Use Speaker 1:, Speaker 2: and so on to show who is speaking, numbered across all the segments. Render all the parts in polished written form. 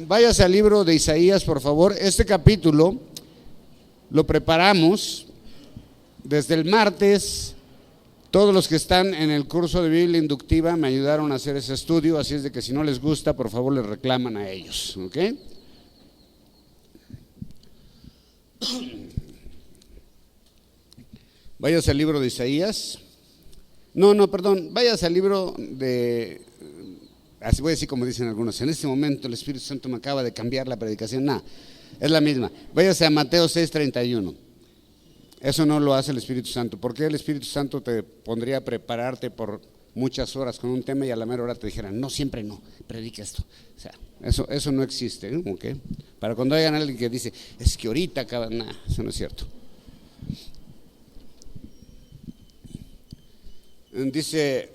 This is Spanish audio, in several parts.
Speaker 1: Váyase al libro de Isaías, por favor. Este capítulo lo preparamos desde el martes. Todos los que están en el curso de Biblia inductiva me ayudaron a hacer ese estudio, así es de que si no les gusta, por favor les reclaman a ellos, ¿ok? Váyase al libro de Isaías. Perdón, váyase al libro de, así voy a decir como dicen algunos, en este momento el Espíritu Santo me acaba de cambiar la predicación. No, es la misma. Váyase a Mateo 6:31. Eso no lo hace el Espíritu Santo. ¿Por qué el Espíritu Santo te pondría a prepararte por muchas horas con un tema y a la mera hora te dijeran, no, siempre no, predica esto? O sea, eso no existe, ¿eh? ¿Okay? Para cuando hayan alguien que dice, es que ahorita acaba, nada, eso no es cierto. Dice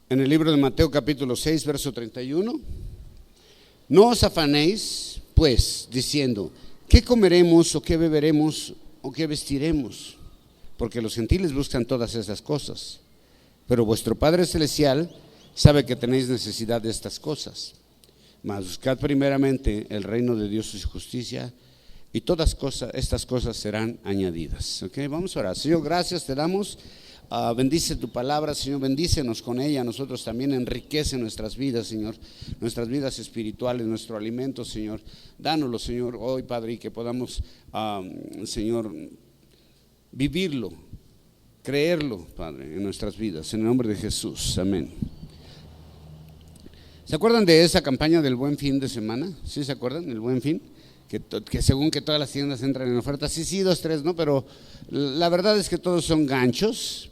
Speaker 1: en el libro de Mateo capítulo 6, verso 31, no os afanéis, pues, diciendo, ¿qué comeremos o qué beberemos o qué vestiremos? Porque los gentiles buscan todas esas cosas, pero vuestro Padre Celestial sabe que tenéis necesidad de estas cosas. Mas buscad primeramente el reino de Dios y su justicia, y todas estas cosas serán añadidas. Okay, vamos a orar. Señor, gracias te damos. Bendice tu palabra, Señor, bendícenos con ella. Nosotros también enriquece nuestras vidas, Señor, nuestras vidas espirituales, nuestro alimento, Señor. Dánoslo, Señor, hoy, Padre, y que podamos, Señor, vivirlo, creerlo, Padre, en nuestras vidas, en el nombre de Jesús, amén. ¿Se acuerdan de esa campaña del Buen Fin de semana? ¿Sí se acuerdan? El Buen Fin, que según que todas las tiendas entran en oferta, sí, 2, 3, ¿no? Pero la verdad es que todos son ganchos,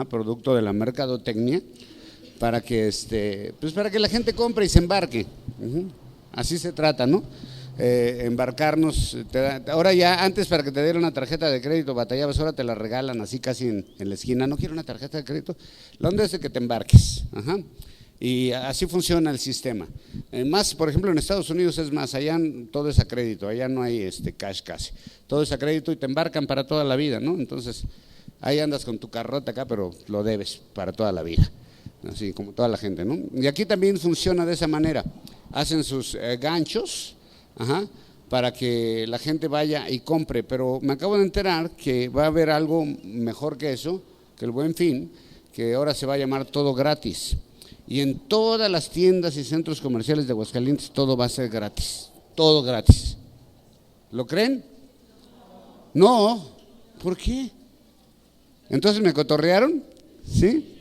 Speaker 1: producto de la mercadotecnia, para que pues para que la gente compre y se embarque. Así se trata, ¿no? Embarcarnos, ahora ya, antes para que te dieran una tarjeta de crédito batallabas, ahora te la regalan así casi en la esquina. No quiero una tarjeta de crédito, la onda es de que te embarques. Y así funciona el sistema. Más, por ejemplo, en Estados Unidos es más, allá todo es a crédito, allá no hay cash casi, todo es a crédito y te embarcan para toda la vida, ¿no? Entonces ahí andas con tu carrota acá, pero lo debes para toda la vida, así como toda la gente, ¿no? Y aquí también funciona de esa manera, hacen sus ganchos, para que la gente vaya y compre, pero me acabo de enterar que va a haber algo mejor que eso, que el Buen Fin, que ahora se va a llamar todo gratis. Y en todas las tiendas y centros comerciales de Aguascalientes todo va a ser gratis, todo gratis. ¿Lo creen? No, ¿por qué? Entonces me cotorrearon, ¿sí?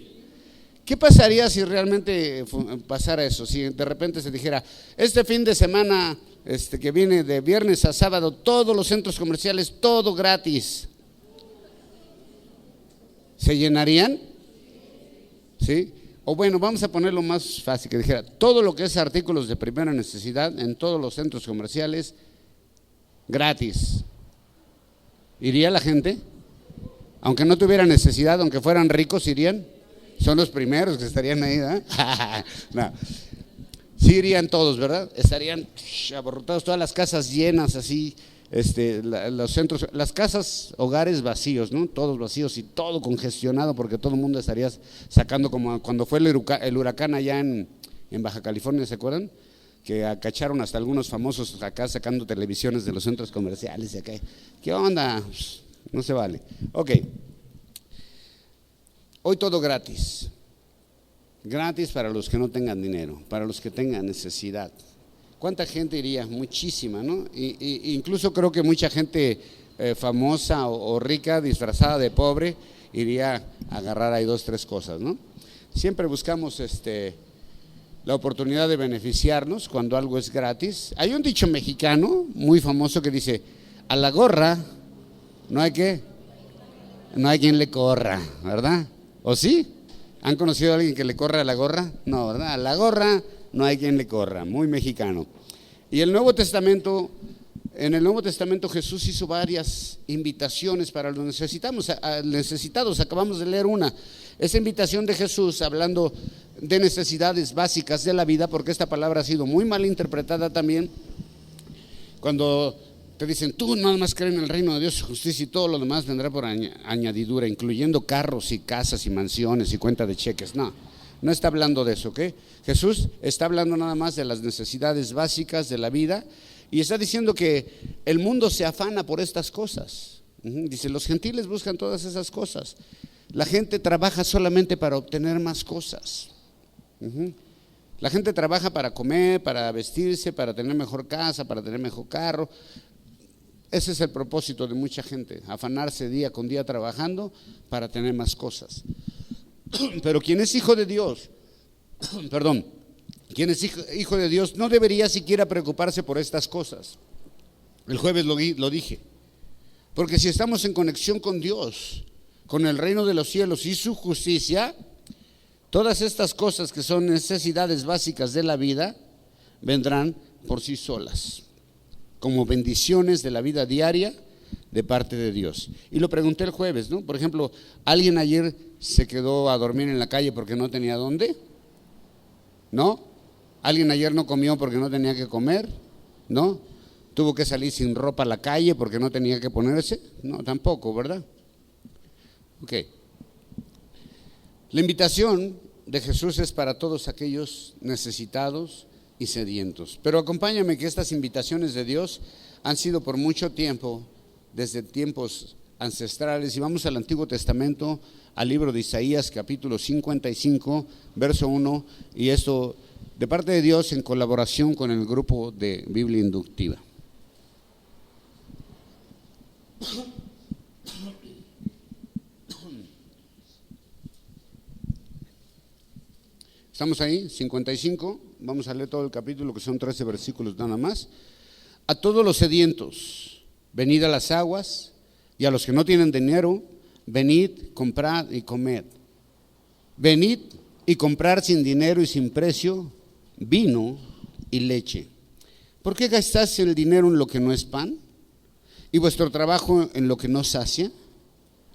Speaker 1: ¿Qué pasaría si realmente pasara eso? Si de repente se dijera, este fin de semana que viene de viernes a sábado, todos los centros comerciales, todo gratis. ¿Se llenarían? ¿Sí? O bueno, vamos a ponerlo más fácil, que dijera, todo lo que es artículos de primera necesidad en todos los centros comerciales, gratis. ¿Iría la gente? Aunque no tuviera necesidad, aunque fueran ricos, ¿irían? Son los primeros que estarían ahí, ¿eh? No. Sí irían todos, ¿verdad? Estarían abarrotados, todas las casas llenas así, los centros, las casas, hogares vacíos, ¿no? Todos vacíos y todo congestionado porque todo el mundo estaría sacando, como cuando fue el huracán allá en Baja California, ¿se acuerdan? Que acacharon hasta algunos famosos acá sacando televisiones de los centros comerciales y acá. ¿Qué onda? No se vale. Ok. Hoy todo gratis. Gratis para los que no tengan dinero, para los que tengan necesidad. ¿Cuánta gente iría? Muchísima, ¿no? Incluso creo que mucha gente famosa o rica, disfrazada de pobre, iría a agarrar ahí 2, 3 cosas, ¿no? Siempre buscamos la oportunidad de beneficiarnos cuando algo es gratis. Hay un dicho mexicano muy famoso que dice, a la gorra no hay quien le corra, ¿verdad? ¿O sí? ¿Han conocido a alguien que le corra a la gorra? No, ¿verdad? A la gorra no hay quien le corra, muy mexicano. Y en el Nuevo Testamento Jesús hizo varias invitaciones para los necesitados, acabamos de leer una. Esa invitación de Jesús hablando de necesidades básicas de la vida, porque esta palabra ha sido muy mal interpretada también, cuando te dicen, tú nada más creen en el reino de Dios y justicia y todo lo demás vendrá por añadidura, incluyendo carros y casas y mansiones y cuenta de cheques. No, No está hablando de eso, ¿ok? Jesús está hablando nada más de las necesidades básicas de la vida y está diciendo que el mundo se afana por estas cosas. Dice, los gentiles buscan todas esas cosas. La gente trabaja solamente para obtener más cosas. La gente trabaja para comer, para vestirse, para tener mejor casa, para tener mejor carro. Ese es el propósito de mucha gente, afanarse día con día trabajando para tener más cosas. Pero quien es hijo de Dios, quien es hijo de Dios no debería siquiera preocuparse por estas cosas. El jueves lo dije, porque si estamos en conexión con Dios, con el reino de los cielos y su justicia, todas estas cosas que son necesidades básicas de la vida vendrán por sí solas, como bendiciones de la vida diaria de parte de Dios. Y lo pregunté el jueves, ¿no? Por ejemplo, ¿alguien ayer se quedó a dormir en la calle porque no tenía dónde? ¿No? ¿Alguien ayer no comió porque no tenía que comer? ¿No? ¿Tuvo que salir sin ropa a la calle porque no tenía que ponerse? No, tampoco, ¿verdad? Ok. La invitación de Jesús es para todos aquellos necesitados y sedientos. Pero acompáñame que estas invitaciones de Dios han sido por mucho tiempo, desde tiempos ancestrales. Y vamos al Antiguo Testamento, al libro de Isaías, capítulo 55, verso 1, y esto de parte de Dios en colaboración con el grupo de Biblia Inductiva. ¿Estamos ahí? 55, vamos a leer todo el capítulo, que son 13 versículos nada más. A todos los sedientos, venid a las aguas, y a los que no tienen dinero, venid, comprad y comed. Venid y comprar sin dinero y sin precio vino y leche. ¿Por qué gastáis el dinero en lo que no es pan y vuestro trabajo en lo que no sacia?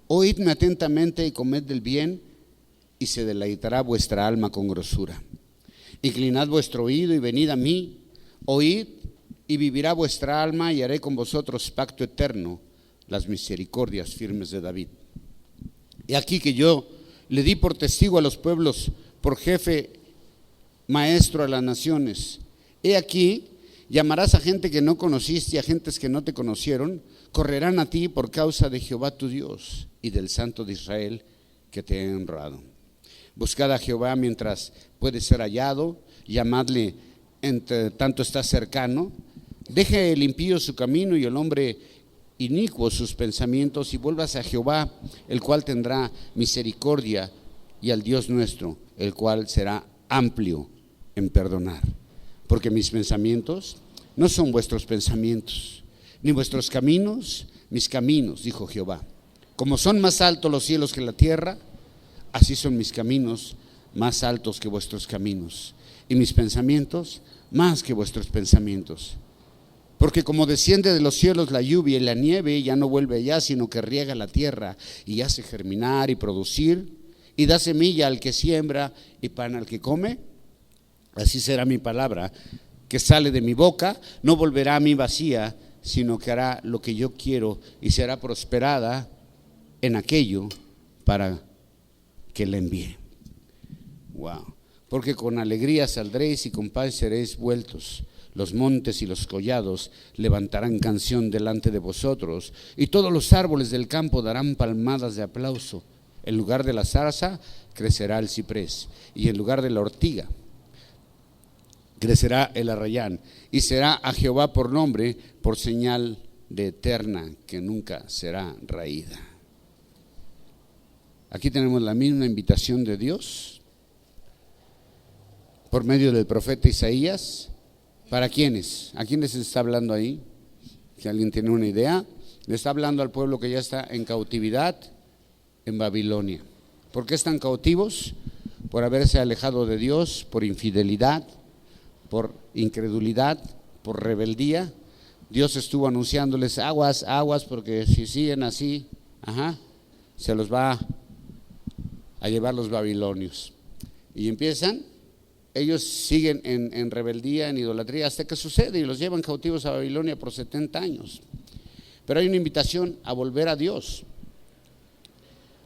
Speaker 1: Oídme atentamente y comed del bien, y se deleitará vuestra alma con grosura. Inclinad vuestro oído y venid a mí, oíd y vivirá vuestra alma, y haré con vosotros pacto eterno, las misericordias firmes de David. Y aquí que yo le di por testigo a los pueblos, por jefe, maestro a las naciones. He aquí, llamarás a gente que no conociste y a gentes que no te conocieron, correrán a ti por causa de Jehová tu Dios y del Santo de Israel que te ha honrado. Buscad a Jehová mientras puede ser hallado, llamadle entre tanto está cercano. Deje el impío su camino y el hombre inicuo sus pensamientos, y vuelvas a Jehová, el cual tendrá misericordia, y al Dios nuestro, el cual será amplio en perdonar. Porque mis pensamientos no son vuestros pensamientos, ni vuestros caminos mis caminos, dijo Jehová. Como son más altos los cielos que la tierra, así son mis caminos más altos que vuestros caminos, y mis pensamientos más que vuestros pensamientos. Porque como desciende de los cielos la lluvia y la nieve, ya no vuelve allá, sino que riega la tierra y hace germinar y producir, y da semilla al que siembra y pan al que come, así será mi palabra que sale de mi boca, no volverá a mí vacía, sino que hará lo que yo quiero y será prosperada en aquello para que la envíe. Wow. Porque con alegría saldréis y con paz seréis vueltos. Los montes y los collados levantarán canción delante de vosotros, y todos los árboles del campo darán palmadas de aplauso. En lugar de la zarza crecerá el ciprés, y en lugar de la ortiga crecerá el arrayán, y será a Jehová por nombre, por señal de eterna que nunca será raída. Aquí tenemos la misma invitación de Dios por medio del profeta Isaías. ¿Para quiénes? ¿A quiénes se está hablando ahí? Si alguien tiene una idea, le está hablando al pueblo que ya está en cautividad en Babilonia. ¿Por qué están cautivos? Por haberse alejado de Dios, por infidelidad, por incredulidad, por rebeldía. Dios estuvo anunciándoles aguas, aguas, porque si siguen así, se los va a llevar los babilonios. Y empiezan, ellos siguen en rebeldía, en idolatría, hasta que sucede y los llevan cautivos a Babilonia por 70 años. Pero hay una invitación a volver a Dios,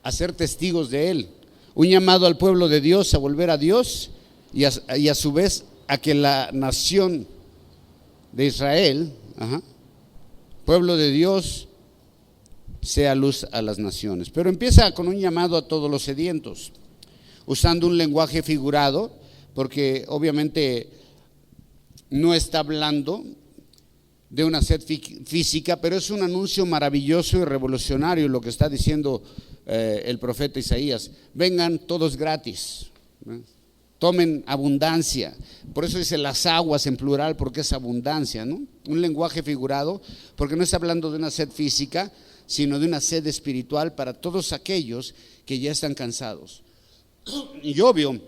Speaker 1: a ser testigos de Él. Un llamado al pueblo de Dios a volver a Dios y a su vez a que la nación de Israel, pueblo de Dios, sea luz a las naciones. Pero empieza con un llamado a todos los sedientos, usando un lenguaje figurado, porque obviamente no está hablando de una sed física, pero es un anuncio maravilloso y revolucionario lo que está diciendo el profeta Isaías. Vengan todos gratis, tomen abundancia. Por eso dice las aguas en plural, porque es abundancia, ¿no? Un lenguaje figurado, porque no está hablando de una sed física, sino de una sed espiritual para todos aquellos que ya están cansados. Y obvio,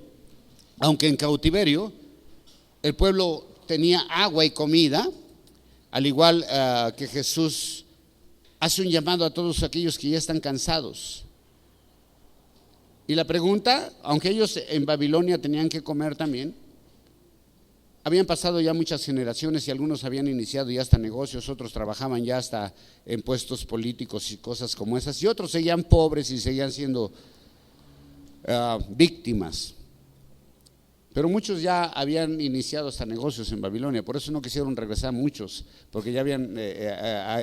Speaker 1: aunque en cautiverio el pueblo tenía agua y comida, al igual que Jesús hace un llamado a todos aquellos que ya están cansados. Y la pregunta, aunque ellos en Babilonia tenían que comer también, habían pasado ya muchas generaciones y algunos habían iniciado ya hasta negocios, otros trabajaban ya hasta en puestos políticos y cosas como esas, y otros seguían pobres y seguían siendo víctimas. Pero muchos ya habían iniciado hasta negocios en Babilonia, por eso no quisieron regresar muchos, porque ya habían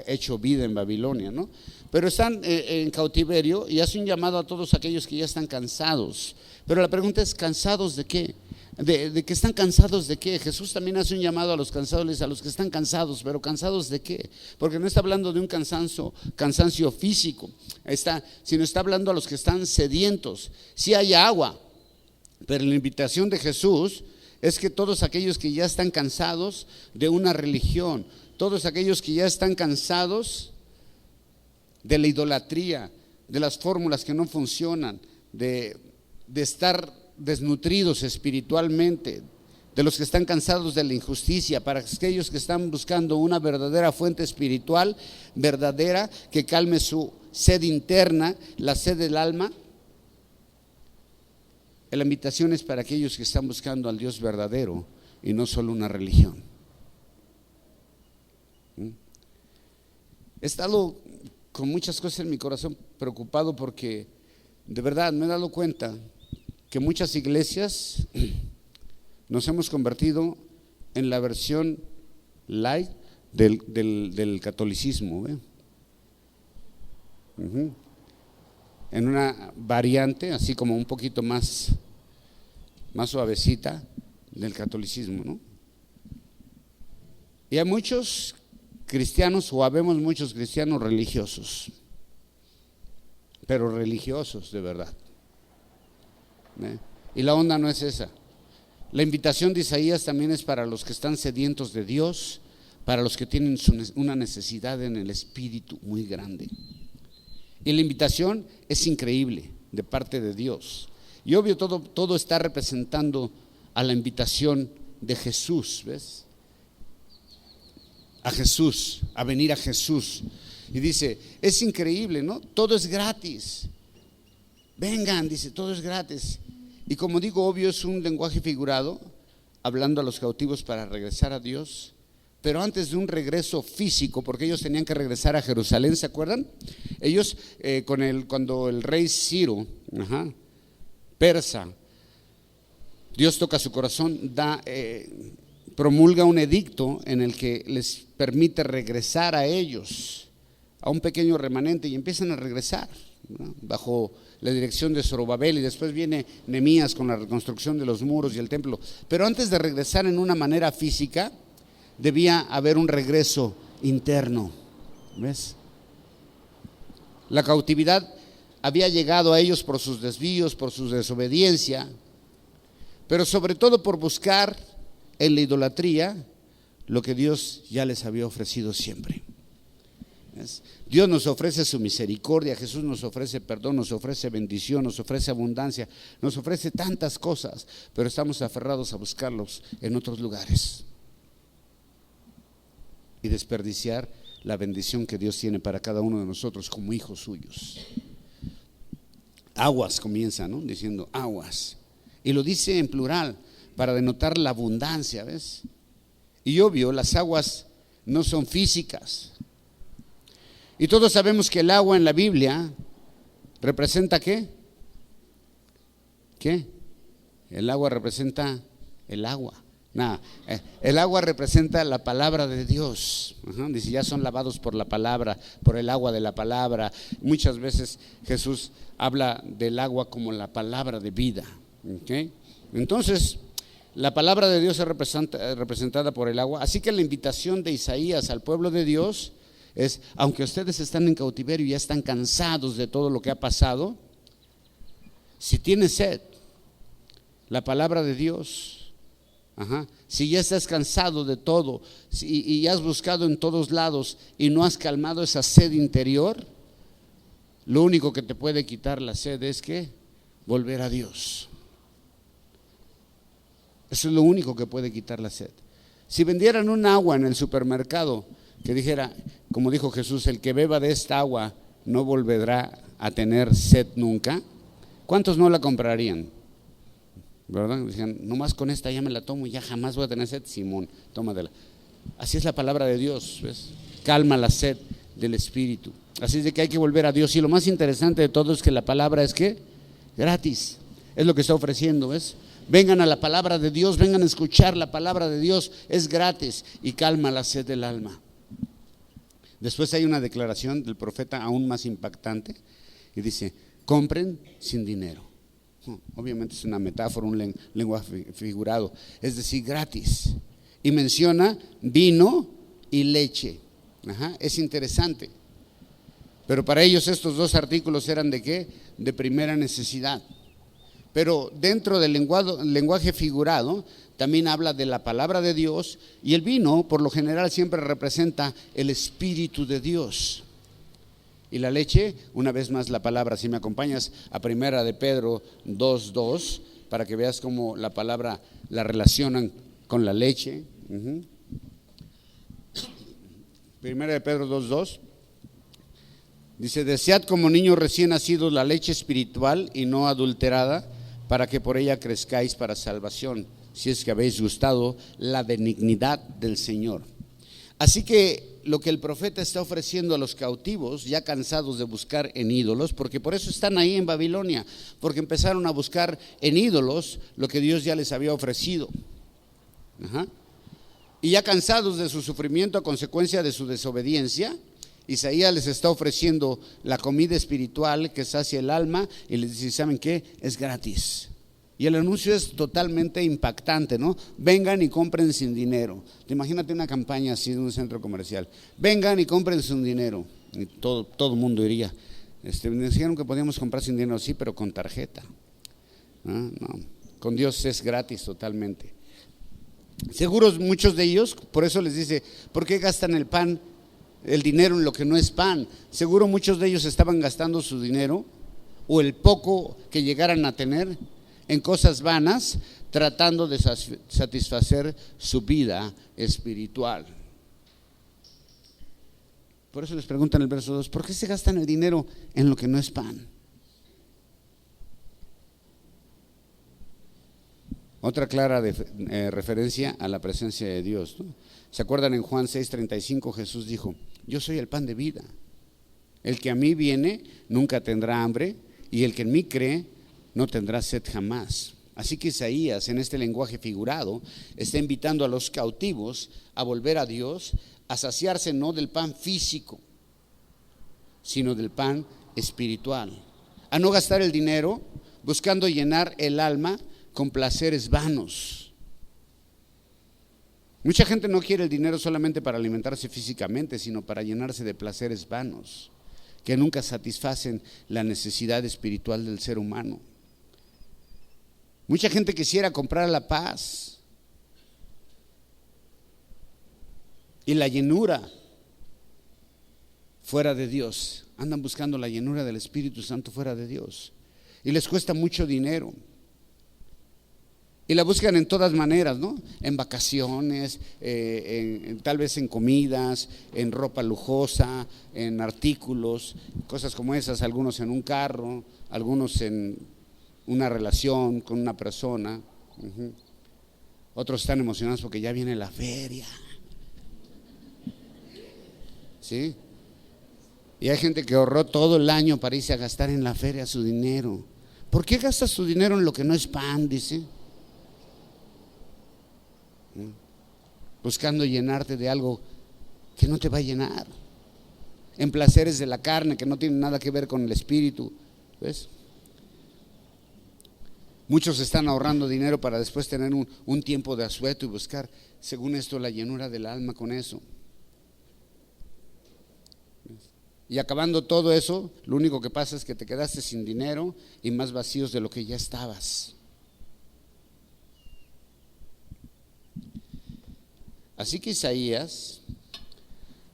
Speaker 1: hecho vida en Babilonia, ¿no? Pero están en cautiverio y hace un llamado a todos aquellos que ya están cansados. Pero la pregunta es, ¿cansados de qué? ¿De que están cansados de qué? Jesús también hace un llamado a los cansados, a los que están cansados, pero ¿cansados de qué? Porque no está hablando de un cansancio físico, sino está hablando a los que están sedientos. Sí hay agua, pero la invitación de Jesús es que todos aquellos que ya están cansados de una religión, todos aquellos que ya están cansados de la idolatría, de las fórmulas que no funcionan, de estar desnutridos espiritualmente, de los que están cansados de la injusticia, para aquellos que están buscando una verdadera fuente espiritual, verdadera, que calme su sed interna, la sed del alma. La invitación es para aquellos que están buscando al Dios verdadero y no solo una religión. He estado con muchas cosas en mi corazón preocupado porque de verdad me he dado cuenta que muchas iglesias nos hemos convertido en la versión light del catolicismo, en una variante así como un poquito más suavecita del catolicismo, ¿no? Y hay muchos cristianos, o habemos muchos cristianos religiosos, pero religiosos de verdad. Y la onda no es esa. La invitación de Isaías también es para los que están sedientos de Dios, para los que tienen una necesidad en el espíritu muy grande. Y la invitación es increíble de parte de Dios. Y obvio todo está representando a la invitación de Jesús, ¿ves? A Jesús, a venir a Jesús. Y dice, es increíble, ¿no? Todo es gratis. Vengan, dice, todo es gratis. Y como digo, obvio es un lenguaje figurado, hablando a los cautivos para regresar a Dios. Pero antes de un regreso físico, porque ellos tenían que regresar a Jerusalén, ¿se acuerdan? Ellos, cuando el rey Ciro, persa, Dios toca su corazón, promulga un edicto en el que les permite regresar a ellos, a un pequeño remanente, y empiezan a regresar, ¿no? Bajo la dirección de Zorobabel, y después viene Nehemías con la reconstrucción de los muros y el templo. Pero antes de regresar en una manera física, debía haber un regreso interno, ¿ves? La cautividad había llegado a ellos por sus desvíos, por su desobediencia, pero sobre todo por buscar en la idolatría lo que Dios ya les había ofrecido siempre. ¿Ves? Dios nos ofrece su misericordia, Jesús nos ofrece perdón, nos ofrece bendición, nos ofrece abundancia, nos ofrece tantas cosas, pero estamos aferrados a buscarlos en otros lugares y desperdiciar la bendición que Dios tiene para cada uno de nosotros como hijos suyos. Aguas comienza, ¿no? Diciendo aguas, y lo dice en plural para denotar la abundancia, ¿ves? Y obvio, las aguas no son físicas, y todos sabemos que el agua en la Biblia representa ¿qué? ¿Qué? El agua representa el agua. Nada, el agua representa la palabra de Dios. Dice, ya son lavados por la palabra, por el agua de la palabra. Muchas veces Jesús habla del agua como la palabra de vida. ¿Okay? Entonces, la palabra de Dios es representada por el agua. Así que la invitación de Isaías al pueblo de Dios es, aunque ustedes están en cautiverio y ya están cansados de todo lo que ha pasado, si tienes sed, la palabra de Dios. Si ya estás cansado de todo y has buscado en todos lados y no has calmado esa sed interior, lo único que te puede quitar la sed es que volver a Dios. Eso es lo único que puede quitar la sed. Si vendieran un agua en el supermercado que dijera, como dijo Jesús, el que beba de esta agua no volverá a tener sed nunca, ¿cuántos no la comprarían? ¿Verdad? Decían, nomás con esta ya me la tomo y ya jamás voy a tener sed. Simón, tómatela. Así es la palabra de Dios, ¿ves? Calma la sed del Espíritu. Así es de que hay que volver a Dios. Y lo más interesante de todo es que la palabra es que gratis. Es lo que está ofreciendo, ¿ves? Vengan a la palabra de Dios, vengan a escuchar la palabra de Dios. Es gratis y calma la sed del alma. Después hay una declaración del profeta aún más impactante y dice, compren sin dinero. Obviamente es una metáfora, un lenguaje figurado, es decir, gratis. Y menciona vino y leche. Es interesante. Pero para ellos estos dos artículos eran ¿de qué? De primera necesidad. Pero dentro del lenguaje figurado también habla de la palabra de Dios, y el vino por lo general siempre representa el Espíritu de Dios. Y la leche, una vez más la palabra, si me acompañas a Primera de Pedro 2:2, para que veas cómo la palabra la relacionan con la leche. Primera de Pedro 2:2 dice, desead como niños recién nacidos la leche espiritual y no adulterada, para que por ella crezcáis para salvación, si es que habéis gustado la benignidad del Señor. Así que lo que el profeta está ofreciendo a los cautivos, ya cansados de buscar en ídolos, porque por eso están ahí en Babilonia, porque empezaron a buscar en ídolos lo que Dios ya les había ofrecido. Y ya cansados de su sufrimiento a consecuencia de su desobediencia, Isaías les está ofreciendo la comida espiritual que sacia el alma y les dice, ¿saben qué? Es gratis. Y el anuncio es totalmente impactante, ¿no? Vengan y compren sin dinero. Imagínate una campaña así de un centro comercial. Vengan y compren sin dinero. Y todo el mundo iría. Me dijeron que podíamos comprar sin dinero, sí, pero con tarjeta. No, con Dios es gratis totalmente. Seguros muchos de ellos, por eso les dice, ¿por qué gastan el dinero en lo que no es pan? Seguro muchos de ellos estaban gastando su dinero o el poco que llegaran a tener en cosas vanas, tratando de satisfacer su vida espiritual. Por eso les preguntan en el verso 2, ¿por qué se gastan el dinero en lo que no es pan? Otra clara referencia a la presencia de Dios, ¿no? ¿Se acuerdan en Juan 6:35? Jesús dijo, yo soy el pan de vida. El que a mí viene nunca tendrá hambre, y el que en mí cree no tendrá sed jamás. Así que Isaías, en este lenguaje figurado, está invitando a los cautivos a volver a Dios, a saciarse no del pan físico, sino del pan espiritual, a no gastar el dinero buscando llenar el alma con placeres vanos. Mucha gente no quiere el dinero solamente para alimentarse físicamente, sino para llenarse de placeres vanos que nunca satisfacen la necesidad espiritual del ser humano. Mucha gente quisiera comprar la paz y la llenura fuera de Dios. Andan buscando la llenura del Espíritu Santo fuera de Dios y les cuesta mucho dinero. Y la buscan en todas maneras, ¿no? En vacaciones, tal vez en comidas, en ropa lujosa, en artículos, cosas como esas, algunos en un carro, algunos en una relación con una persona. Otros están emocionados porque ya viene la feria. ¿Sí? Y hay gente que ahorró todo el año para irse a gastar en la feria su dinero, ¿Por qué gastas tu dinero en lo que no es pan? Dice. Buscando llenarte de algo que no te va a llenar, en placeres de la carne que no tienen nada que ver con el espíritu. ¿Ves? Muchos están ahorrando dinero para después tener un tiempo de asueto y buscar, según esto, la llenura del alma con eso. Y acabando todo eso, lo único que pasa es que te quedaste sin dinero y más vacíos de lo que ya estabas. Así que Isaías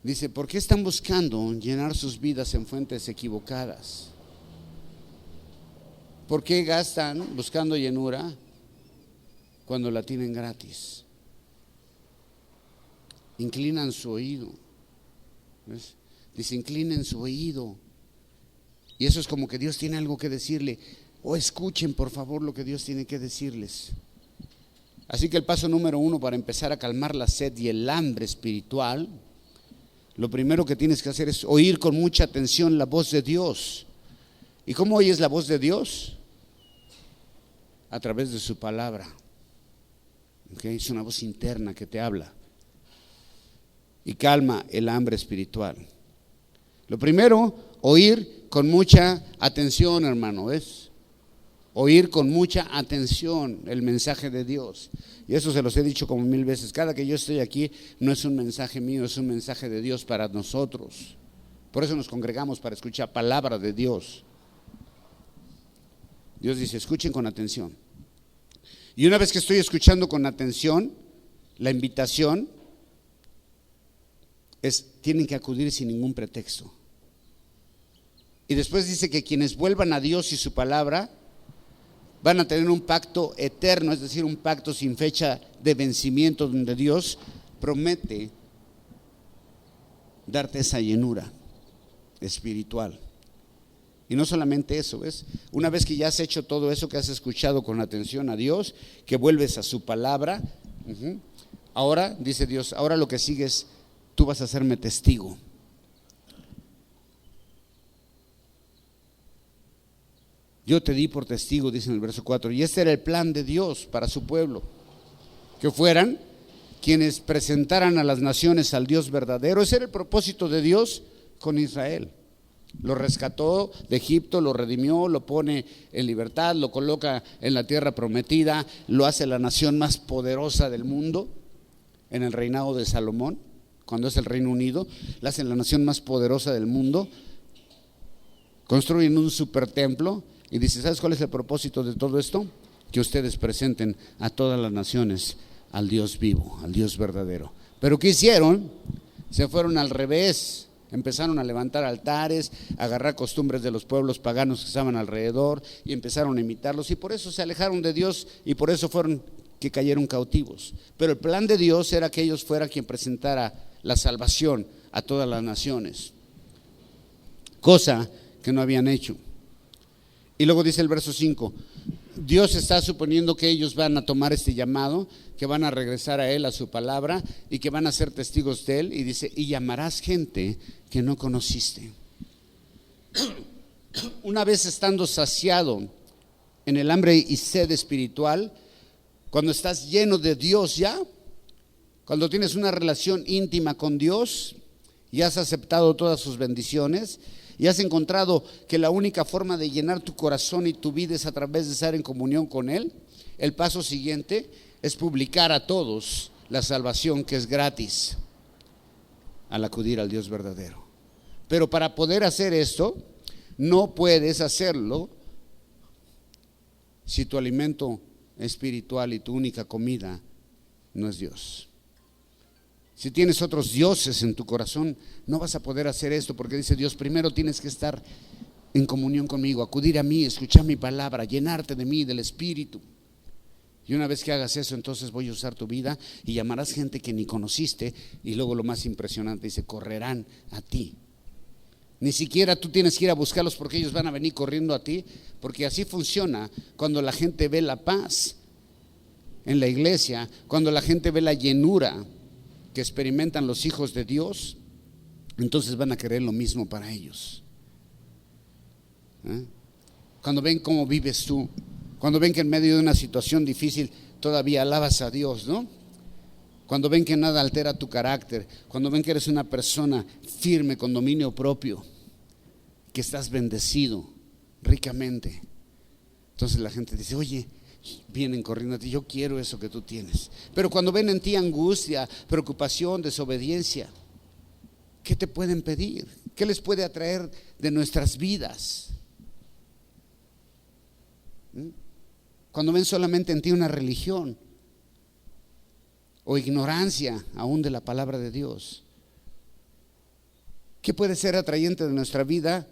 Speaker 1: dice: ¿por qué están buscando llenar sus vidas en fuentes equivocadas? ¿Por qué gastan buscando llenura cuando la tienen gratis? Inclinan su oído. ¿Ves? Dice: inclinen su oído. Y eso es como que Dios tiene algo que decirle. O escuchen por favor lo que Dios tiene que decirles. Así que el paso número 1 para empezar a calmar la sed y el hambre espiritual, lo primero que tienes que hacer es oír con mucha atención la voz de Dios. ¿Y cómo oyes la voz de Dios? A través de su palabra. ¿Okay? Es una voz interna que te habla y calma el hambre espiritual. Lo primero, oír con mucha atención, hermano, ¿ves? Oír con mucha atención el mensaje de Dios. Y eso se los he dicho como 1000 veces. Cada que yo estoy aquí no es un mensaje mío, es un mensaje de Dios para nosotros. Por eso nos congregamos, para escuchar palabra de Dios. Dios dice: escuchen con atención. Y una vez que estoy escuchando con atención, la invitación es: tienen que acudir sin ningún pretexto. Y después dice que quienes vuelvan a Dios y su palabra van a tener un pacto eterno, es decir, un pacto sin fecha de vencimiento, donde Dios promete darte esa llenura espiritual. Y no solamente eso, ¿ves? Una vez que ya has hecho todo eso, que has escuchado con atención a Dios, que vuelves a su palabra, ahora, dice Dios, ahora lo que sigue es: tú vas a hacerme testigo. Yo te di por testigo, dice en el verso 4, y este era el plan de Dios para su pueblo, que fueran quienes presentaran a las naciones al Dios verdadero. Ese era el propósito de Dios con Israel. Lo rescató de Egipto, lo redimió, lo pone en libertad, lo coloca en la tierra prometida, lo hace la nación más poderosa del mundo en el reinado de Salomón, cuando es el Reino Unido, la hace la nación más poderosa del mundo. Construyen un super templo y dice: ¿sabes cuál es el propósito de todo esto? Que ustedes presenten a todas las naciones al Dios vivo, al Dios verdadero. Pero ¿qué hicieron? Se fueron al revés. Empezaron a levantar altares, a agarrar costumbres de los pueblos paganos que estaban alrededor y empezaron a imitarlos, y por eso se alejaron de Dios y por eso fueron que cayeron cautivos. Pero el plan de Dios era que ellos fueran quien presentara la salvación a todas las naciones, cosa que no habían hecho. Y luego dice el verso 5, Dios está suponiendo que ellos van a tomar este llamado, que van a regresar a Él, a su palabra, y que van a ser testigos de Él. Y dice: y llamarás gente que no conociste. Una vez estando saciado en el hambre y sed espiritual, cuando estás lleno de Dios ya, cuando tienes una relación íntima con Dios y has aceptado todas sus bendiciones, y has encontrado que la única forma de llenar tu corazón y tu vida es a través de estar en comunión con Él, el paso siguiente es publicar a todos la salvación, que es gratis al acudir al Dios verdadero. Pero para poder hacer esto, no puedes hacerlo si tu alimento espiritual y tu única comida no es Dios. Si tienes otros dioses en tu corazón, no vas a poder hacer esto, porque dice Dios: primero tienes que estar en comunión conmigo, acudir a mí, escuchar mi palabra, llenarte de mí, del Espíritu. Y una vez que hagas eso, entonces voy a usar tu vida y llamarás gente que ni conociste. Y luego lo más impresionante, dice: correrán a ti. Ni siquiera tú tienes que ir a buscarlos, porque ellos van a venir corriendo a ti, porque así funciona cuando la gente ve la paz en la iglesia, cuando la gente ve la llenura que experimentan los hijos de Dios, entonces van a querer lo mismo para ellos. cuando ven cómo vives tú, cuando ven que en medio de una situación difícil todavía alabas a Dios, ¿no? Cuando ven que nada altera tu carácter, cuando ven que eres una persona firme con dominio propio, que estás bendecido ricamente. Entonces la gente dice, oye, vienen corriendo a ti, yo quiero eso que tú tienes. Pero cuando ven en ti angustia, preocupación, desobediencia, ¿qué te pueden pedir? ¿Qué les puede atraer de nuestras vidas? Cuando ven solamente en ti una religión o ignorancia aún de la palabra de Dios, ¿qué puede ser atrayente de nuestra vida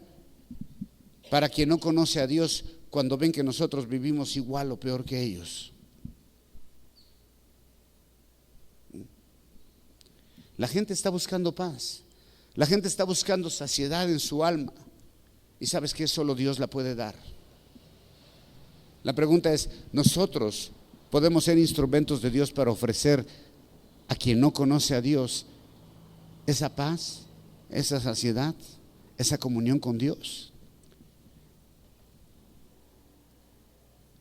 Speaker 1: para quien no conoce a Dios cuando ven que nosotros vivimos igual o peor que ellos? La gente está buscando paz, la gente está buscando saciedad en su alma, y sabes que solo Dios la puede dar. La pregunta es, ¿nosotros podemos ser instrumentos de Dios para ofrecer a quien no conoce a Dios esa paz, esa saciedad, esa comunión con Dios?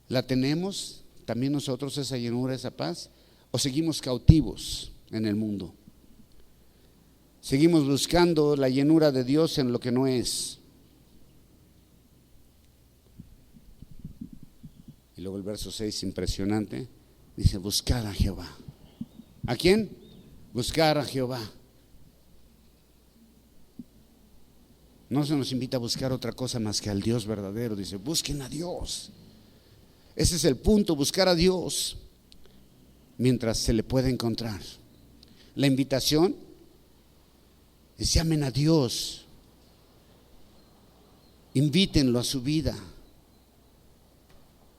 Speaker 1: ¿La tenemos también nosotros, esa llenura, esa paz? ¿O seguimos cautivos en el mundo? Seguimos buscando la llenura de Dios en lo que no es. Y luego el verso 6, impresionante, dice: buscar a Jehová. ¿A quién? Buscar a Jehová. No se nos invita a buscar otra cosa más que al Dios verdadero. Dice, busquen a Dios. Ese es el punto, buscar a Dios mientras se le puede encontrar. La invitación es: llamen a Dios, invítenlo a su vida.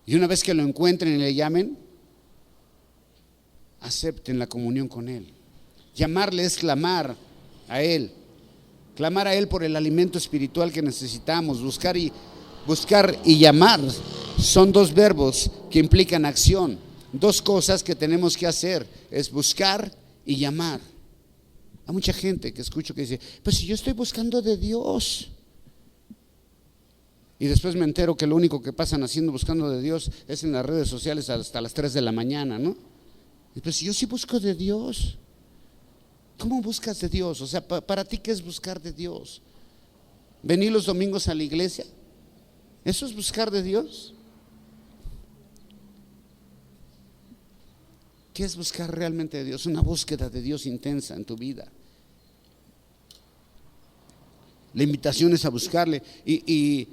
Speaker 1: Y una vez que lo encuentren y le llamen, acepten la comunión con Él. Llamarle es clamar a Él por el alimento espiritual que necesitamos. Buscar y llamar son dos verbos que implican acción, dos cosas que tenemos que hacer, es buscar y llamar. Hay mucha gente que escucho que dice, pues si yo estoy buscando de Dios, y después me entero que lo único que pasan haciendo buscando de Dios es en las redes sociales hasta las 3 de la mañana, ¿no? Y pues si yo sí busco de Dios, ¿cómo buscas de Dios? O sea, para ti, ¿qué es buscar de Dios? ¿Venir los domingos a la iglesia? ¿Eso es buscar de Dios? ¿Qué es buscar realmente de Dios? Una búsqueda de Dios intensa en tu vida. La invitación es a buscarle y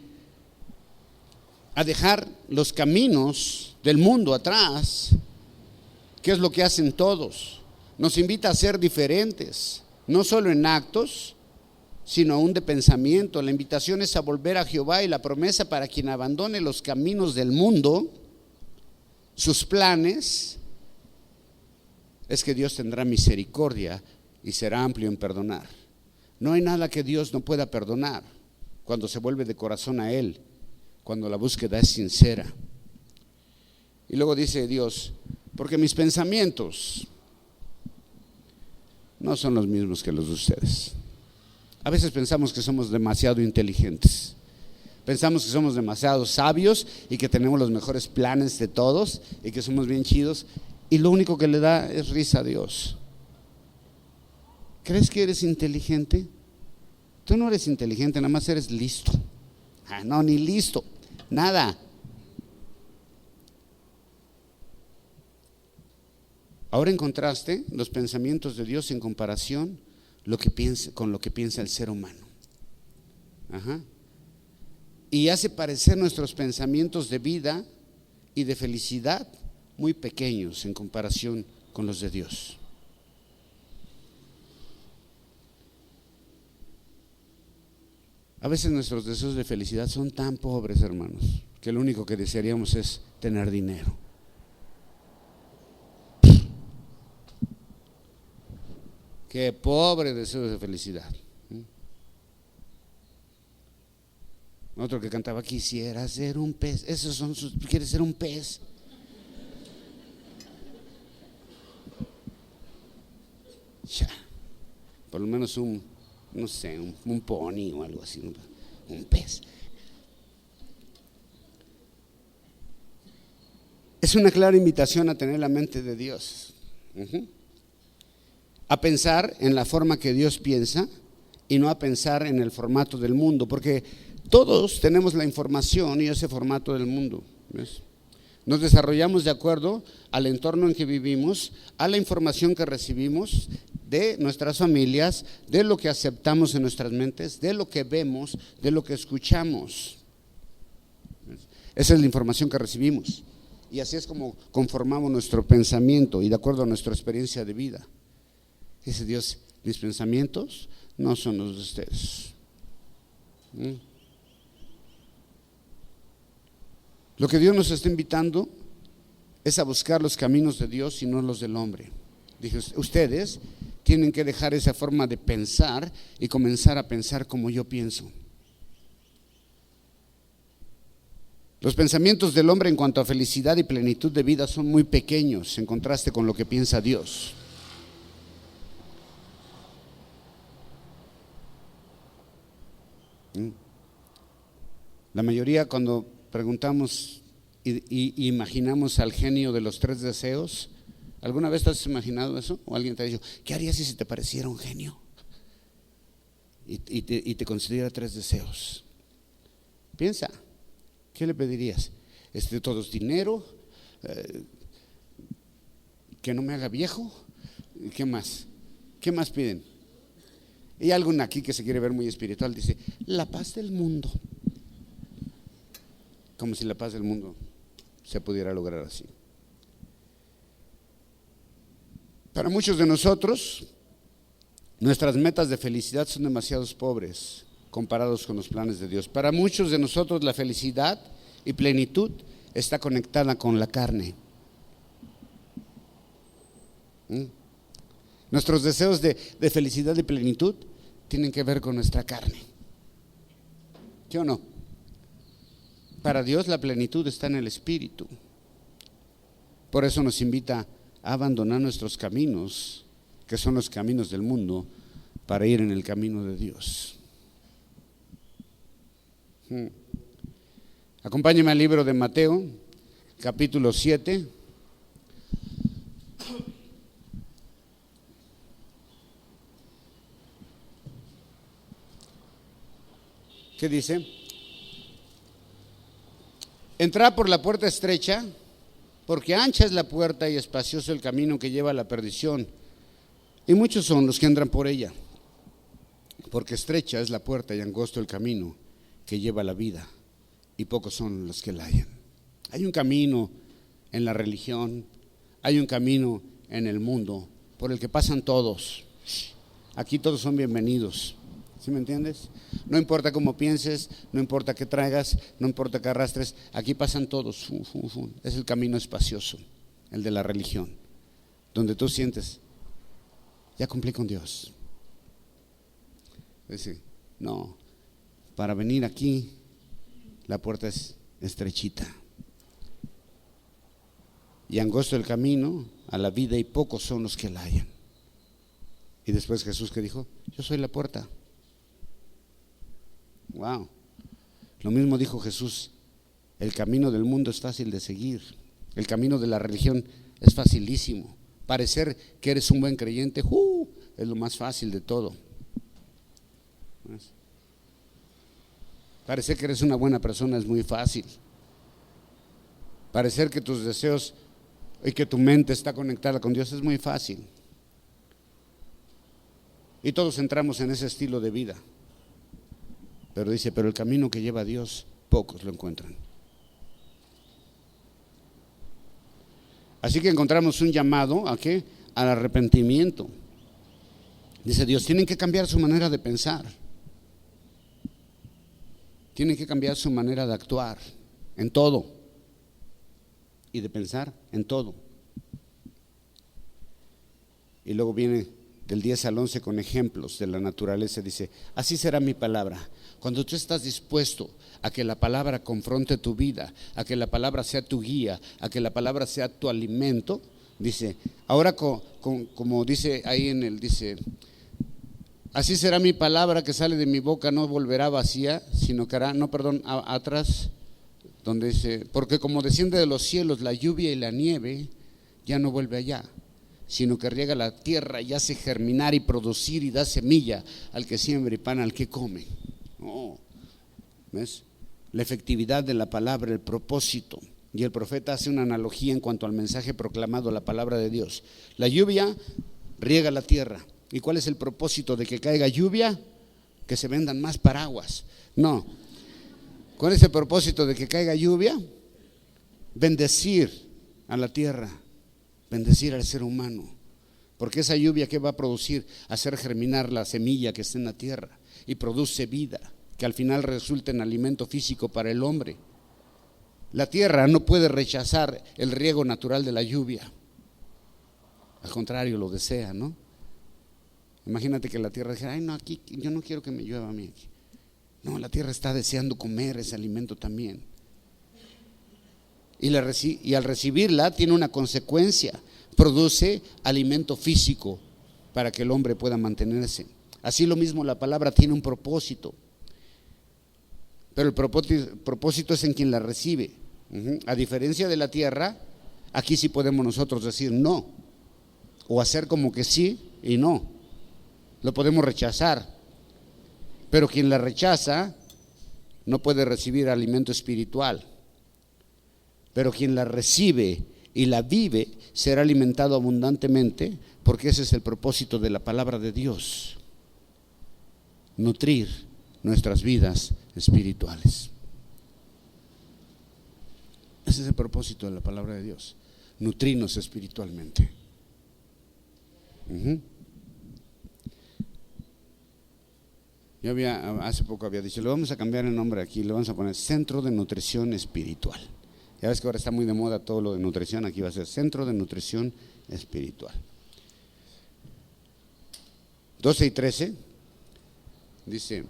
Speaker 1: a dejar los caminos del mundo atrás, que es lo que hacen todos. Nos invita a ser diferentes, no solo en actos, sino aún de pensamiento. La invitación es a volver a Jehová, y la promesa para quien abandone los caminos del mundo, sus planes, es que Dios tendrá misericordia y será amplio en perdonar. No hay nada que Dios no pueda perdonar cuando se vuelve de corazón a Él, cuando la búsqueda es sincera. Y luego dice Dios, porque mis pensamientos no son los mismos que los de ustedes. A veces pensamos que somos demasiado inteligentes, pensamos que somos demasiado sabios y que tenemos los mejores planes de todos y que somos bien chidos, y lo único que le da es risa a Dios. ¿Crees que eres inteligente? Tú no eres inteligente, nada más eres listo. No, ni listo, nada. Ahora encontraste los pensamientos de Dios en comparación con lo que piensa el ser humano. Y hace parecer nuestros pensamientos de vida y de felicidad muy pequeños en comparación con los de Dios. A veces nuestros deseos de felicidad son tan pobres, hermanos, que lo único que desearíamos es tener dinero. Qué pobre deseo de felicidad. Otro que cantaba, quisiera ser un pez. Esos son sus, ¿quieres ser un pez? Ya, por lo menos no sé, un pony o algo así, un pez. Es una clara invitación a tener la mente de Dios, a pensar en la forma que Dios piensa y no a pensar en el formato del mundo, porque todos tenemos la información y ese formato del mundo, ¿ves? Nos desarrollamos de acuerdo al entorno en que vivimos, a la información que recibimos de nuestras familias, de lo que aceptamos en nuestras mentes, de lo que vemos, de lo que escuchamos. Esa es la información que recibimos. Y así es como conformamos nuestro pensamiento y de acuerdo a nuestra experiencia de vida. Dice Dios, mis pensamientos no son los de ustedes. Lo que Dios nos está invitando es a buscar los caminos de Dios y no los del hombre. Dije, ustedes tienen que dejar esa forma de pensar y comenzar a pensar como yo pienso. Los pensamientos del hombre en cuanto a felicidad y plenitud de vida son muy pequeños en contraste con lo que piensa Dios. La mayoría, cuando preguntamos y imaginamos al genio de los 3 deseos, ¿alguna vez te has imaginado eso? ¿O alguien te ha dicho, qué harías si se te pareciera un genio? Y te concediera 3 deseos. Piensa, ¿qué le pedirías? Todo es dinero, que no me haga viejo. ¿Qué más? ¿Qué más piden? Y alguien aquí que se quiere ver muy espiritual dice, la paz del mundo. Como si la paz del mundo se pudiera lograr así. Para muchos de nosotros, nuestras metas de felicidad son demasiado pobres comparados con los planes de Dios. Para muchos de nosotros la felicidad y plenitud está conectada con la carne. Nuestros deseos de felicidad y plenitud tienen que ver con nuestra carne. ¿Sí o no? Para Dios la plenitud está en el Espíritu. Por eso nos invita a abandonar nuestros caminos, que son los caminos del mundo, para ir en el camino de Dios. Acompáñeme al libro de Mateo, capítulo 7. ¿Qué dice? Entrad por la puerta estrecha, porque ancha es la puerta y espacioso el camino que lleva a la perdición, y muchos son los que entran por ella, porque estrecha es la puerta y angosto el camino que lleva a la vida, y pocos son los que la hallan. Hay un camino en la religión, hay un camino en el mundo por el que pasan todos. Aquí todos son bienvenidos. ¿Sí me entiendes? No importa cómo pienses, no importa qué traigas, no importa qué arrastres, aquí pasan todos. Es el camino espacioso, el de la religión, donde tú sientes, ya cumplí con Dios. Es decir, no, para venir aquí la puerta es estrechita y angosto el camino a la vida y pocos son los que la hallan. Y después Jesús, ¿qué dijo? Yo soy la puerta. Wow. Lo mismo dijo Jesús, el camino del mundo es fácil de seguir, el camino de la religión es facilísimo. Parecer que eres un buen creyente, es lo más fácil de todo. Parecer que eres una buena persona es muy fácil. Parecer que tus deseos y que tu mente está conectada con Dios es muy fácil. Y todos entramos en ese estilo de vida. Pero dice, pero el camino que lleva a Dios, pocos lo encuentran. Así que encontramos un llamado ¿a qué? Al arrepentimiento. Dice Dios, tienen que cambiar su manera de pensar. Tienen que cambiar su manera de actuar en todo y de pensar en todo. Y luego viene del 10 al 11 con ejemplos de la naturaleza. Dice, así será mi palabra. Cuando tú estás dispuesto a que la palabra confronte tu vida, a que la palabra sea tu guía, a que la palabra sea tu alimento, dice, ahora como dice ahí dice, así será mi palabra que sale de mi boca, no volverá vacía, sino que hará, atrás, donde dice, porque como desciende de los cielos la lluvia y la nieve, ya no vuelve allá, sino que riega la tierra y hace germinar y producir y da semilla al que siembra y pan al que come. Oh, ¿ves? La efectividad de la palabra, el propósito. Y el profeta hace una analogía en cuanto al mensaje proclamado, la palabra de Dios. La lluvia riega la tierra. ¿Y cuál es el propósito de que caiga lluvia? Que se vendan más paraguas. No. ¿Cuál es el propósito de que caiga lluvia? Bendecir a la tierra, bendecir al ser humano. Porque esa lluvia, ¿qué va a producir? Hacer germinar la semilla que está en la tierra y produce vida, que al final resulta en alimento físico para el hombre. La tierra no puede rechazar el riego natural de la lluvia. Al contrario, lo desea, ¿no? Imagínate que la tierra dijera, ay no, aquí yo no quiero que me llueva a mí aquí. No, la tierra está deseando comer ese alimento también. Y al recibirla tiene una consecuencia, produce alimento físico para que el hombre pueda mantenerse. Así lo mismo la palabra tiene un propósito, pero el propósito es en quien la recibe. A diferencia de la tierra, aquí sí podemos nosotros decir no, o hacer como que sí y no, lo podemos rechazar, pero quien la rechaza no puede recibir alimento espiritual. Pero quien la recibe y la vive será alimentado abundantemente, porque ese es el propósito de la palabra de Dios: nutrir nuestras vidas espirituales. Ese es el propósito de la palabra de Dios, nutrirnos espiritualmente. Yo hace poco había dicho, le vamos a cambiar el nombre aquí, le vamos a poner Centro de Nutrición Espiritual. Ya ves que ahora está muy de moda todo lo de nutrición, aquí va a ser Centro de Nutrición Espiritual. 12 y 13 dice,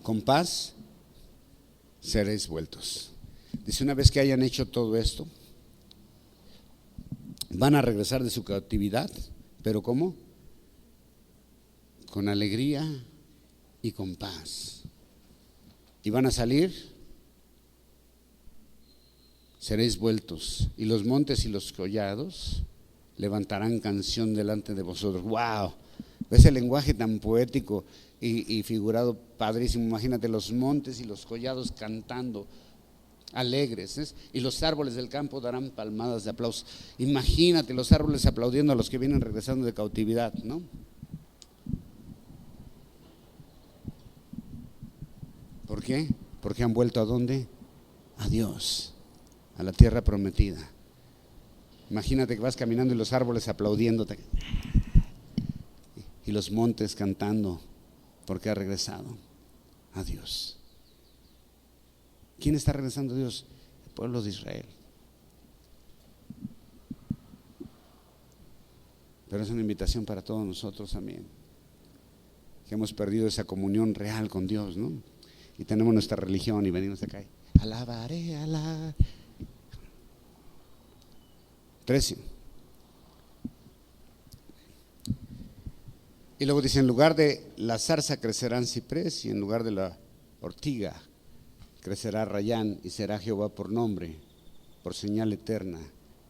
Speaker 1: con paz seréis vueltos. Dice, una vez que hayan hecho todo esto, van a regresar de su cautividad, pero ¿cómo? Con alegría y con paz. Y van a salir, seréis vueltos, y los montes y los collados levantarán canción delante de vosotros. ¡Wow! ¿Ves el lenguaje tan poético y figurado padrísimo? Imagínate los montes y los collados cantando, alegres, ¿es? Y los árboles del campo darán palmadas de aplauso. Imagínate los árboles aplaudiendo a los que vienen regresando de cautividad, ¿no? ¿Por qué? Porque han vuelto ¿a dónde? A Dios, a la tierra prometida. Imagínate que vas caminando y los árboles aplaudiéndote y los montes cantando porque ha regresado a Dios. ¿Quién está regresando a Dios? El pueblo de Israel. Pero es una invitación para todos nosotros también, que hemos perdido esa comunión real con Dios, ¿no? Y tenemos nuestra religión y venimos acá, alabaré, alabaré. 13. Y luego dice, en lugar de la zarza crecerán ciprés, y en lugar de la ortiga crecerá rayán, y será Jehová por nombre, por señal eterna,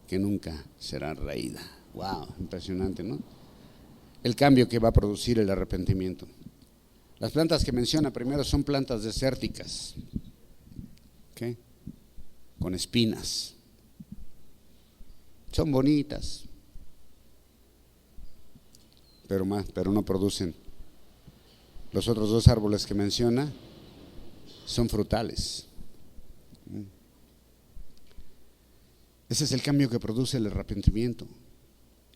Speaker 1: que nunca será raída. Wow, impresionante, ¿no? El cambio que va a producir el arrepentimiento. Las plantas que menciona primero son plantas desérticas, ¿okay? Con espinas. Son bonitas, pero no producen. Los otros dos árboles que menciona son frutales. Ese es el cambio que produce el arrepentimiento.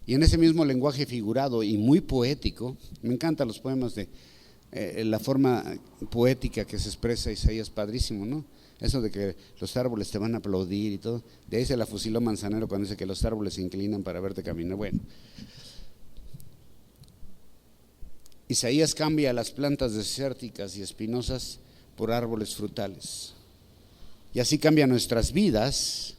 Speaker 1: Y en ese mismo lenguaje figurado y muy poético, me encantan los poemas de la forma poética que se expresa Isaías, padrísimo, ¿no? Eso de que los árboles te van a aplaudir y todo. De ahí se la fusiló Manzanero cuando dice que los árboles se inclinan para verte caminar. Bueno, Isaías cambia las plantas desérticas y espinosas por árboles frutales. Y así cambia nuestras vidas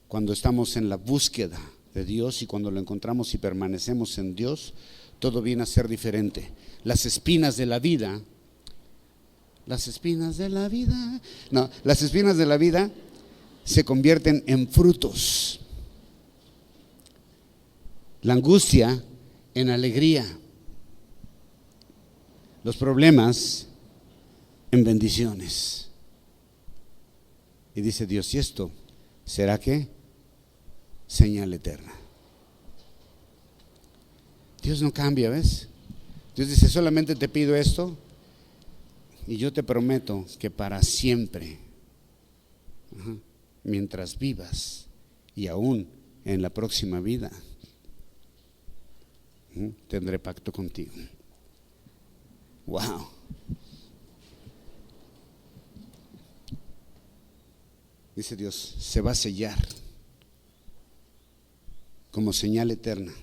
Speaker 1: cuando estamos en la búsqueda de Dios, y cuando lo encontramos y permanecemos en Dios, todo viene a ser diferente. Las espinas de la vida, las espinas de la vida se convierten en frutos. La angustia en alegría. Los problemas en bendiciones. Y dice Dios, ¿y esto será qué? Señal eterna. Dios no cambia, ¿ves? Dios dice, solamente te pido esto y yo te prometo que para siempre, mientras vivas y aún en la próxima vida, tendré pacto contigo. Wow. Dice Dios, se va a sellar como señal eterna.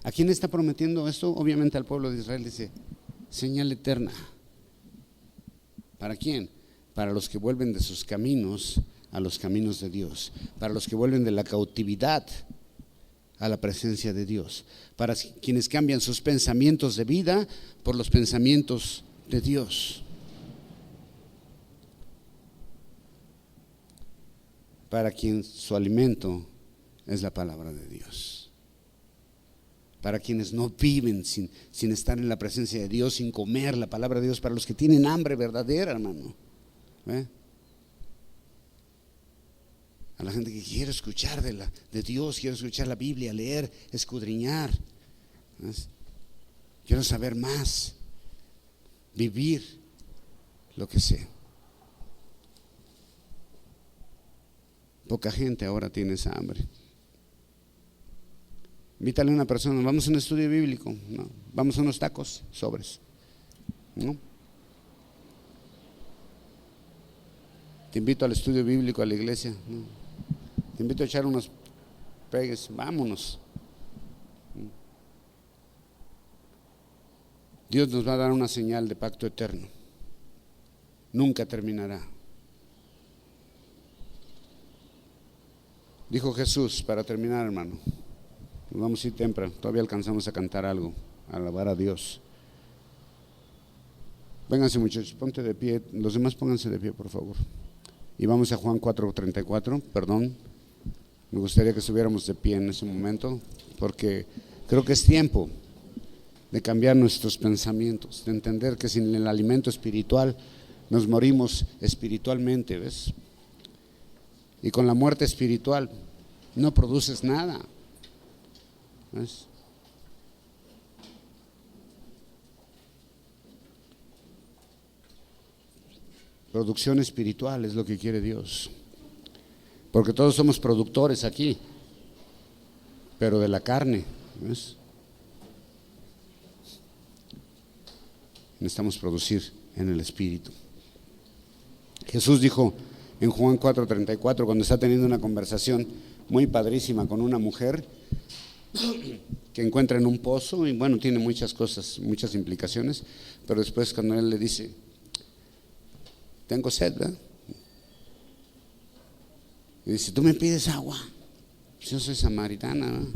Speaker 1: ¿A quién está prometiendo esto? Obviamente al pueblo de Israel. Dice, señal eterna. ¿Para quién? Para los que vuelven de sus caminos a los caminos de Dios, para los que vuelven de la cautividad a la presencia de Dios, para quienes cambian sus pensamientos de vida por los pensamientos de Dios, para quien su alimento es la palabra de Dios, para quienes no viven sin estar en la presencia de Dios, sin comer la palabra de Dios, para los que tienen hambre verdadera, hermano. A la gente que quiere escuchar de Dios, quiere escuchar la Biblia, leer, escudriñar. Quiero saber más, vivir lo que sé. Poca gente ahora tiene esa hambre. Invítale a una persona, vamos a un estudio bíblico, ¿no? Vamos a unos tacos, sobres, ¿no? Te invito al estudio bíblico, a la iglesia, ¿no? Te invito a echar unos pegues, vámonos. Dios nos va a dar una señal de pacto eterno. Nunca terminará. Dijo Jesús, para terminar, hermano, nos vamos a ir temprano, todavía alcanzamos a cantar algo, a alabar a Dios. Vénganse, muchachos, ponte de pie, los demás pónganse de pie, por favor. Y vamos a Juan 4:34, perdón. Me gustaría que estuviéramos de pie en ese momento, porque creo que es tiempo de cambiar nuestros pensamientos, de entender que sin el alimento espiritual nos morimos espiritualmente, ¿ves? Y con la muerte espiritual no produces nada, ¿ves? Producción espiritual es lo que quiere Dios. Porque todos somos productores aquí, pero de la carne, ¿ves? Necesitamos producir en el Espíritu. Jesús dijo en Juan 4:34, cuando está teniendo una conversación muy padrísima con una mujer que encuentra en un pozo, y bueno, tiene muchas cosas, muchas implicaciones, pero después cuando él le dice, tengo sed, ¿verdad? Y dice, tú me pides agua, yo soy samaritana, ¿verdad?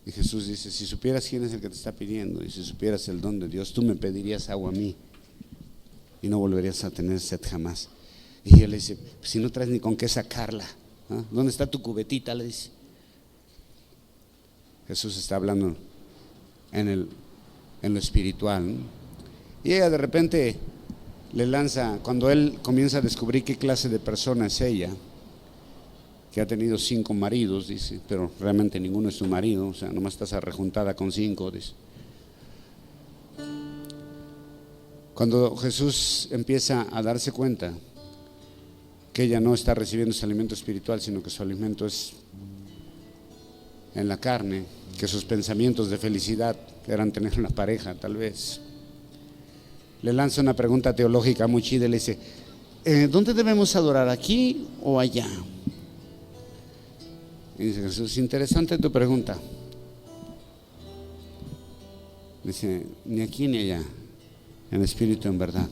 Speaker 1: Y Jesús dice, si supieras quién es el que te está pidiendo y si supieras el don de Dios, tú me pedirías agua a mí y no volverías a tener sed jamás. Y él le dice, pues si no traes ni con qué sacarla, ¿eh? ¿Dónde está tu cubetita? Le dice. Jesús está hablando en lo espiritual, ¿no? Y ella de repente le lanza, cuando él comienza a descubrir qué clase de persona es ella, que ha tenido 5 maridos, dice, pero realmente ninguno es su marido, o sea, nomás estás arrejuntada con 5, dice. Cuando Jesús empieza a darse cuenta que ella no está recibiendo su alimento espiritual, sino que su alimento es en la carne, que sus pensamientos de felicidad eran tener una pareja, tal vez, le lanza una pregunta teológica muy chida y le dice, ¿dónde debemos adorar, aquí o allá? Y dice Jesús, interesante tu pregunta. Dice, ni aquí ni allá, en espíritu, en verdad.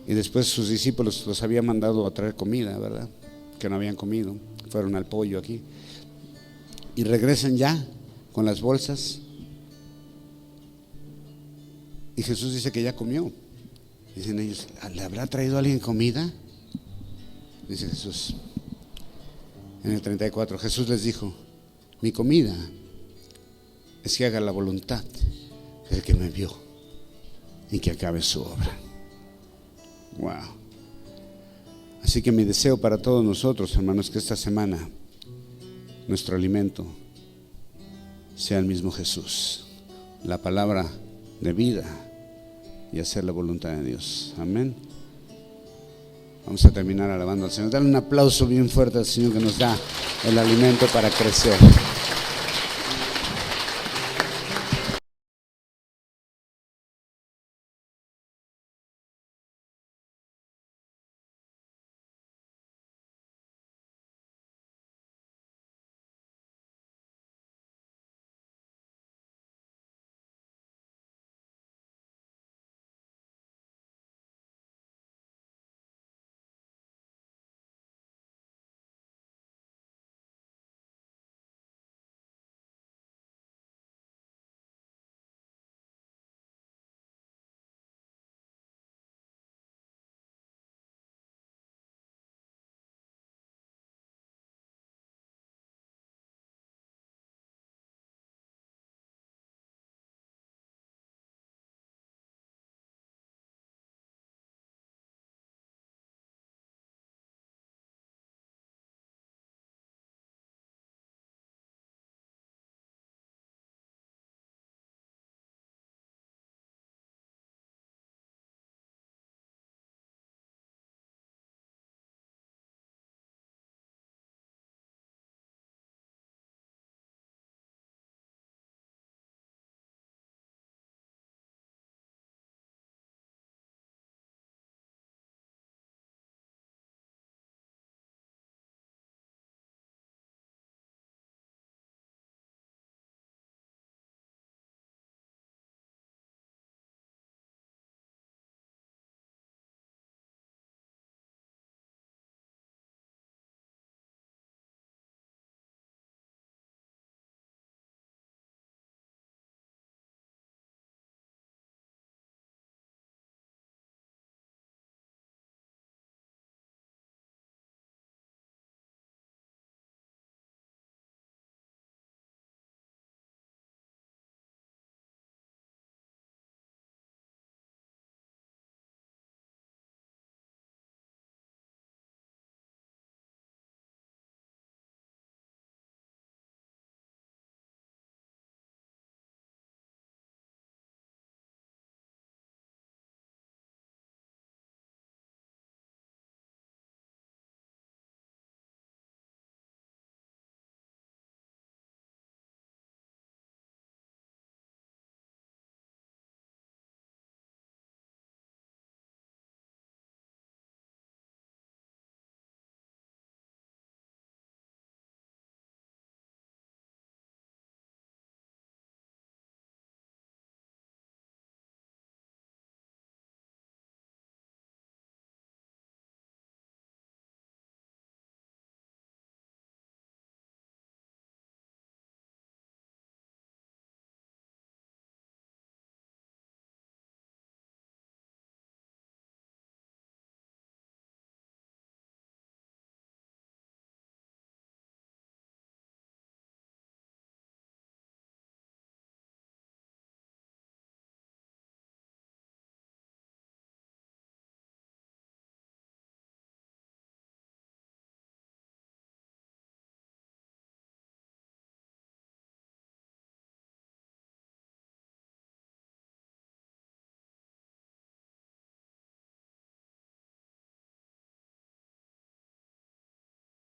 Speaker 1: Y después sus discípulos los había mandado a traer comida, ¿verdad? Que no habían comido, fueron al pollo aquí. Y regresan ya con las bolsas Y Jesús dice que ya comió. Dicen ellos, ¿le habrá traído alguien comida? Dice Jesús. En el 34, Jesús les dijo: mi comida es que haga la voluntad del que me envió y que acabe su obra. Wow. Así que mi deseo para todos nosotros, hermanos, que esta semana nuestro alimento sea el mismo Jesús, la palabra de vida y hacer la voluntad de Dios. Amén. Vamos a terminar alabando al Señor. Dale un aplauso bien fuerte al Señor que nos da el alimento para crecer.